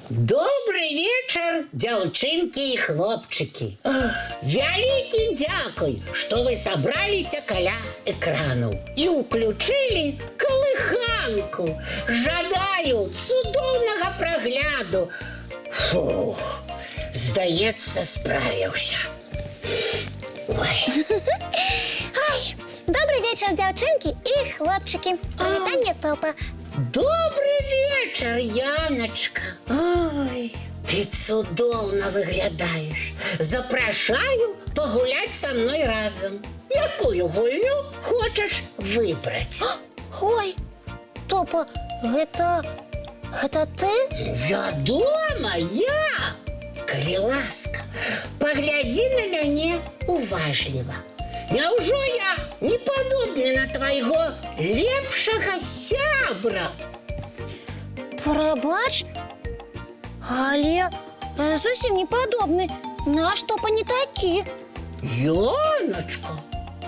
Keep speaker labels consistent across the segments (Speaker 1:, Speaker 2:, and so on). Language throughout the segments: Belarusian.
Speaker 1: Добрый вечер, дзяўчынкі і хлопчыкі. Вялікі дзякуй, што вы сабраліся каля экранаў і ўключылі калыханку. Жадаю цудоўнага прагляду. Фух, здаецца, справіўся. Ой.
Speaker 2: Ой, добрый вечер, дзяўчынкі і хлопчыкі. Вітанне топа.
Speaker 1: Добрый вечер, Яночка. Ой, ты цудоўна выглядаешь. Запрашаю погулять со мной разом. Якую гульню хочешь выбрать?
Speaker 2: Ой, топа, гэта ты?
Speaker 1: Вядома, я. Калі ласка, паглядзі на мяне уважліва. Няўжо я не падобны на твайго лепшага сябра?
Speaker 2: Прабач, але зусім не падобны. Наш топа не такі.
Speaker 1: Яночка,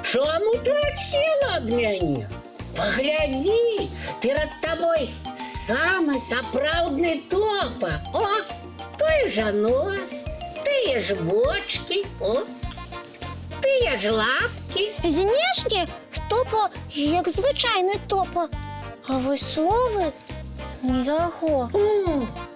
Speaker 1: чаму ты адсела ад мяне? Паглядзі, перад табой самы сапраўдны топа. О, той жа нос, тыя ж вочкі, о, тыя ж лапкі.
Speaker 2: Знешне топа як звычайны топа. А вось словы не яго.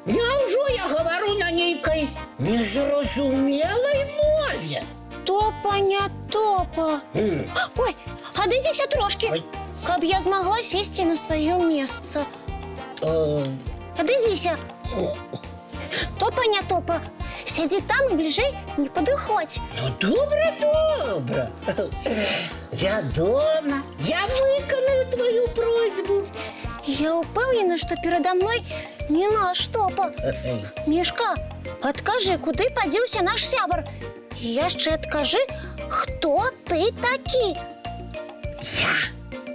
Speaker 1: Няўжо я гавару на нейкай незразумелай мове?
Speaker 2: Топа не топа. Ой, адыдзіся трошки, каб я змагла сесці на сваё месца. Адыдзіся. Топа не топа. Сядзі там і бліжэй не падыходзь.
Speaker 1: Ну, добра. Вядома, я выканаю твою просьбу.
Speaker 2: Я ўпэўнена, што перада мной не наш топа. Мішка, адкажы, куды падзеўся наш сябар? І яшчэ адкажы, хто ты такі?
Speaker 1: Я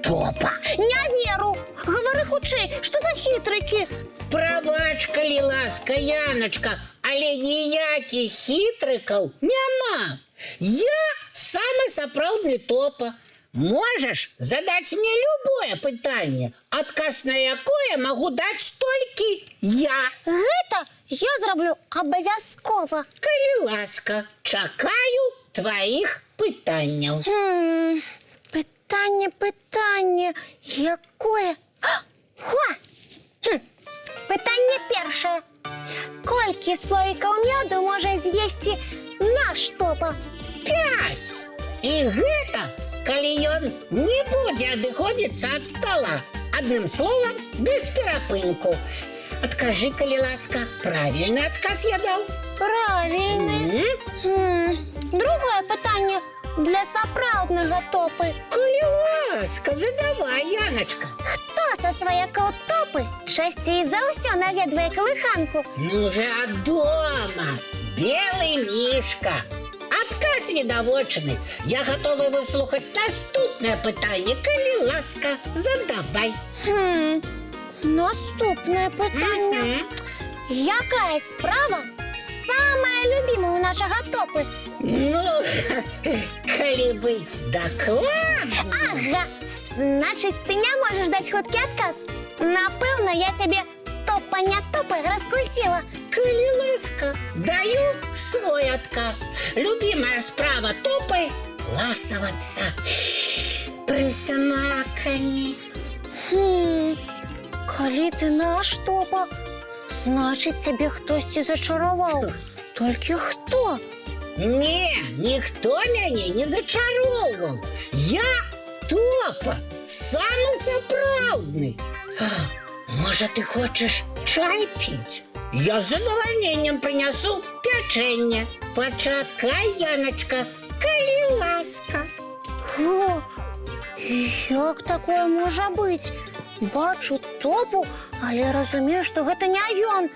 Speaker 1: топа.
Speaker 2: Не веру. Гавары хутчэй, што за хітрыкі?
Speaker 1: Прабач, калі ласка, Яночка, але ніякіх хітрыкаў няма. Я самы сапраўдны топа. Можаш задаць мне любое пытанне, адказ на якое магу даць толькі я.
Speaker 2: Гэта я зраблю абавязкова.
Speaker 1: Калі ласка, чакаю тваіх пытанняў.
Speaker 2: Пытанне, якое? Пытанне першае. Колькі слоікаў мёду можа з'есці наш топа?
Speaker 1: 5. І гэта, калі ён не будзе адыходзіцца ад стола. Адным словам, без перапынку. Адкажы, калі ласка, правільны адказ я даў?
Speaker 2: Правільны. Другое пытанне для сапраўднага топы.
Speaker 1: Калі ласка, задавай, Яночка.
Speaker 2: Хто са сваякоў топы часцей за ўсё наведвае калыханку?
Speaker 1: Ну, вядома, белы мішка. Адказ відавочны. Я гатовы выслухаць наступнае пытанне. Калі ласка, задавай.
Speaker 2: Наступнае пытанне. Якая справа самая любімая у нашага топы?
Speaker 1: Ну, калі быць дакладным.
Speaker 2: Ага, значыць, ты не можаш даць хуткі адказ. Напэўна, я цябе топа-не топа раскусіла.
Speaker 1: Калі ласка, даю свой адказ. Любимая справа топы – ласавацца прысмакамі.
Speaker 2: Калі ты наш топа, значыць, цябе хтосьці зачараваў. Толькі хто?
Speaker 1: Не, ніхто мяне не зачароўваў. Я топа, самы сапраўдны. Можа, ты хочаш чай піць? Я з задавальненнем прынясу пячэнне. Пачакай, Яночка, калі ласка.
Speaker 2: О, як такое можа быць? Бачу топу, але разумею, што гэта не ён.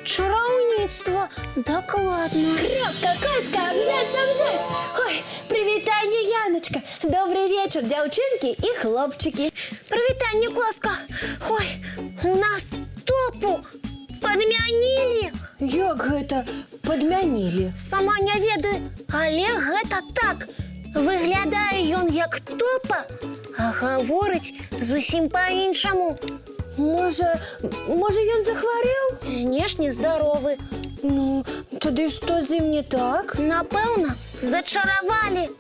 Speaker 2: Чараўніцтва, дакладна.
Speaker 3: Крапка, казка, абзац, абзац. Ой, прывітанне, Яночка. Добрый вечер, дзяўчынкі і хлопчыкі.
Speaker 2: Прывітанне, казка. Ой, у нас топу падмянілі.
Speaker 3: Як гэта падмянілі?
Speaker 2: Сама не ведаю, але гэта так. Выглядае ён як топа, а гаворыць зусім па-іншаму.
Speaker 3: Можа, ён захварэў?
Speaker 2: Знешне здаровы.
Speaker 3: Ну, тады што з ім не так?
Speaker 2: Напэўна, зачаравалі.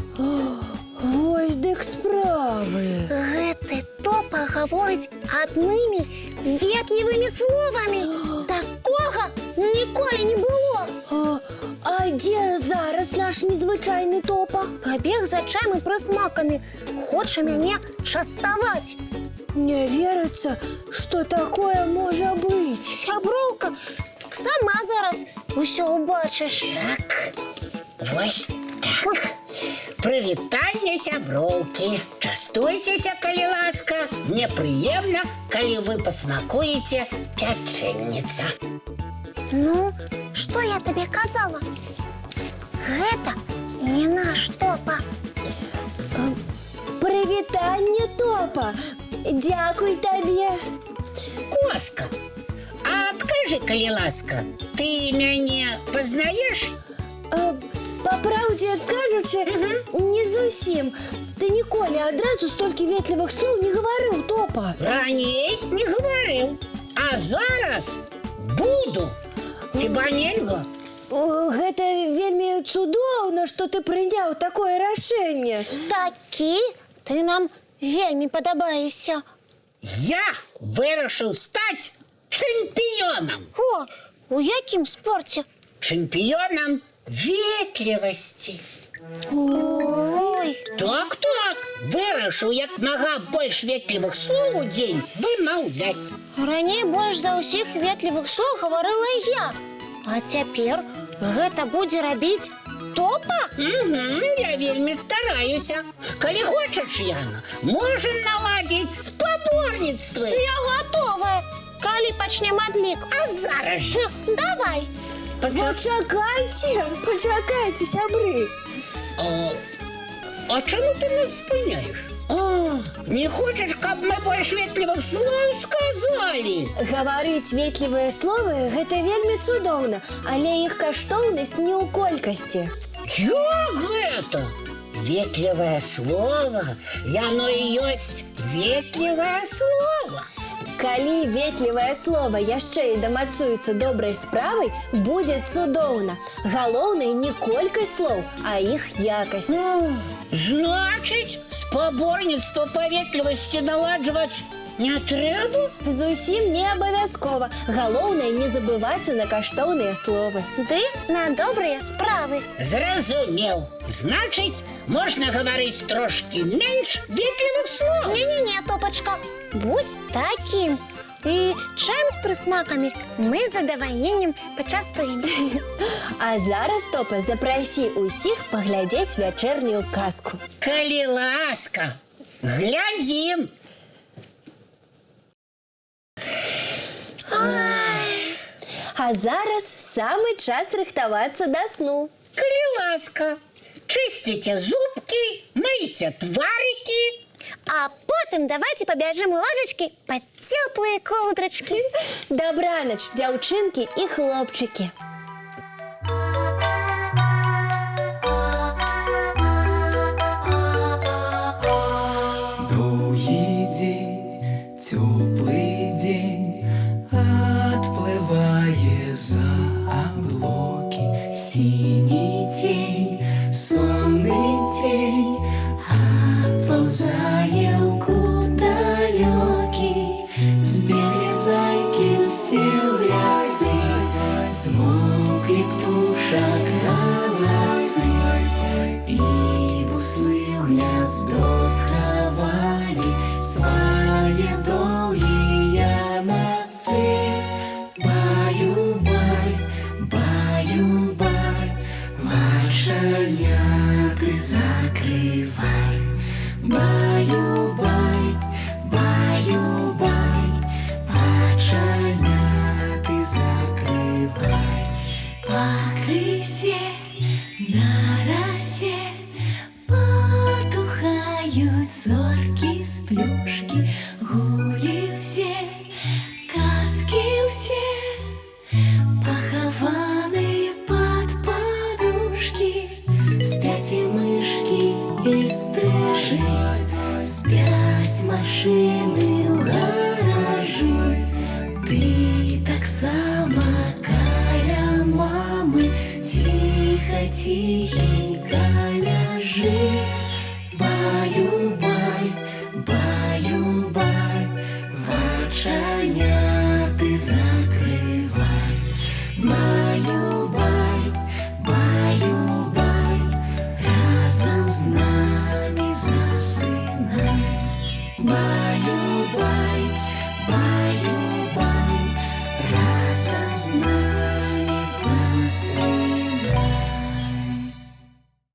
Speaker 3: Вось дык справы.
Speaker 2: Гэты топа гаворыць аднымі ветлівымі словамі. Такога ніколі не было.
Speaker 3: А дзе зараз наш незвычайны топа?
Speaker 2: Пабег за чаем і прысмакамі. Хоча мяне частаваць.
Speaker 3: Не верыцца, што такое можа быць.
Speaker 2: Сяброўка, сама зараз усё ўбачыш.
Speaker 1: Так, вось так. Прывітанне, сяброўкі. Частуйцеся, калі ласка. Мне прыемна, калі вы пасмакуеце пячэнніца.
Speaker 2: Ну, што я табе казала? Гэта не наш топа.
Speaker 3: Прывітанне, топа. Дзякуй табе.
Speaker 1: Коска, а адкажы, калі ласка, ты мяне пазнаеш?
Speaker 3: Па праўдзе кажучы, не зусім. Ты ніколі адразу столькі ветлівых слоў не гаварыў, топа.
Speaker 1: Раней не гаварыў, а зараз буду. Хіба нельга?
Speaker 3: Гэта вельмі цудоўна, што ты прыняў такое рашэнне.
Speaker 2: Такі ты нам вельмі падабаешся.
Speaker 1: Я вырашыў стаць чэмпіёнам.
Speaker 2: О, у якім спорце?
Speaker 1: Чэмпіёнам ветлівасці.
Speaker 2: Ой,
Speaker 1: Так, вырашыў як мага больш ветлівых слоў у дзень вымаўляць.
Speaker 2: раней больш за ўсіх ветлівых слоў гаварыла я. А цяпер гэта будзе рабіць топа?
Speaker 1: Я вельмі стараюся. Калі хочаш, Яна, можам наладзіць спаборніцтвы.
Speaker 2: Я гатовая. Калі пачнем адлік?
Speaker 1: А зараз жа.
Speaker 2: Давай.
Speaker 3: Пачакайце, сябры.
Speaker 1: А чаму ты нас спыняеш? Не хочаш, каб мы больш ветлівых слоў сказалі?
Speaker 3: Гаварыць ветлівыя словы гэта вельмі цудоўна, але іх каштоўнасць не ў колькасці.
Speaker 1: Як гэта? Ветлівае слова, яно і ёсць ветлівае слова.
Speaker 3: Калі ветлівае слова яшчэ і дамацуецца добрай справай, будзе цудоўна. Галоўнае не колькасць слоў, а іх якасць.
Speaker 1: Значыць, спаборніцтва па ветлівасці наладжваць не трэба?
Speaker 3: Зусім не абавязкова. Галоўнае не забывацца на каштоўныя словы.
Speaker 2: Ды на добрыя справы.
Speaker 1: Зразумеў. Значыць, можна гаварыць трошкі менш ветлівых слоў.
Speaker 2: Не-не-не, топачка, будь такім. І чаем з прысмакамі мы з задавальненнем пачастуем.
Speaker 3: А зараз, топа, запрасі ўсіх паглядзець вячэрнюю казку.
Speaker 1: Калі ласка, глядзім.
Speaker 3: А зараз самы час рыхтавацца да сну.
Speaker 1: Калі ласка, чысціце зубкі, мыйце тварыкі.
Speaker 2: А потым давайте пабяжым у ложачкі пад цёплыя коўдрачкі.
Speaker 3: Добранач, дзяўчынкі і хлопчыкі.
Speaker 4: Доўгі дзень, цёплы дзень, адплывае за аблокі. Сіні цень, сонны цень, адпаўзае ў кут далёкі. Збеглі зайкі ўсе ў ляскі, змоўклі птушак галасы, і буслы ў гняздо схавалі свае доўгія ногі. плюшки, гулі все, казки все, похованные под подушки. Спять и мышки, и стрижи, спять машины в гаражи. Ты так сама, каля мамы, тихо, тихенько ляжи. Баю-бай, баю-бай, вачаня ты закрывай. Баю-бай, баю-бай, разом с нами засынай. Баю-бай, баю-бай, разом с нами засынай.